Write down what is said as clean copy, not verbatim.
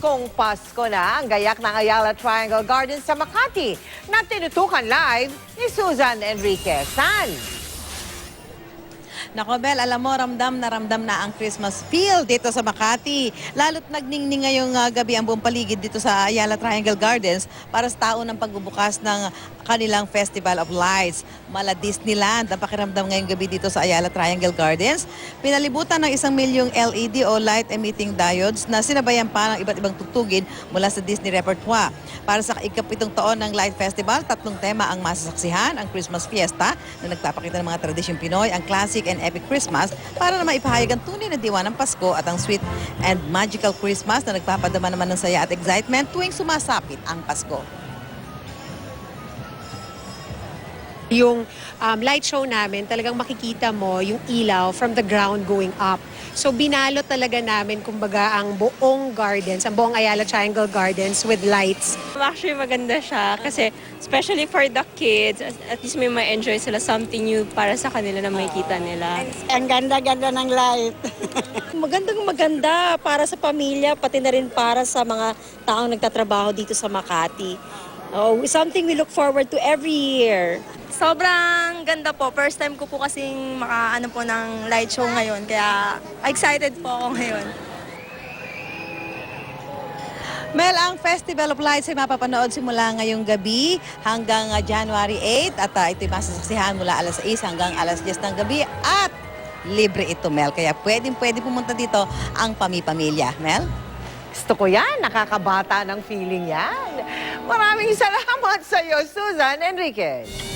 Paskong Pasko na ang gayak ng Ayala Triangle Gardens sa Makati na tinutukan live ni Susan Enriquez. San? Nako Bel, alam mo, ramdam na ang Christmas feel dito sa Makati. Lalo't nagningning ngayong gabi ang buong paligid dito sa Ayala Triangle Gardens para sa taon ng pagbubukas ng kanilang Festival of Lights. Mala Disneyland ang pakiramdam ngayong gabi dito sa Ayala Triangle Gardens. Pinalibutan ng 1 milyong LED o light emitting diodes na sinabayan pa ng iba't ibang tugtugin mula sa Disney repertoire. Para sa ikapitong taon ng Light Festival, 3 tema ang masasaksihan: ang Christmas Fiesta na nagpapakita ng mga tradisyong Pinoy, ang Classic and Epic Christmas para na maipahayag ang tunay na diwa ng Pasko, at ang Sweet and Magical Christmas na nagpapadama naman ng saya at excitement tuwing sumasapit ang Pasko. Yung light show namin, talagang makikita mo yung ilaw from the ground going up. So binalot talaga namin, kumbaga, ang buong gardens, ang buong Ayala Triangle Gardens with lights. Actually, maganda siya kasi especially for the kids, at least may ma-enjoy sila, something new para sa kanila na makikita nila. Ang ganda-ganda ng light. Maganda para sa pamilya, pati na rin para sa mga taong nagtatrabaho dito sa Makati. Something we look forward to every year. Sobrang ganda po. First time ko po kasing makaano po ng light show ngayon. Kaya excited po ako ngayon. Mel, ang Festival of Lights ay mapapanood simula ngayong gabi hanggang January 8 at ito'y masasaksihan mula alas 6 hanggang alas 10 ng gabi at libre ito, Mel. Kaya pwede pumunta dito ang pamilya. Mel? Gusto ko yan. Nakakabata ng feeling yan. Maraming salamat sa iyo, Susan Enriquez.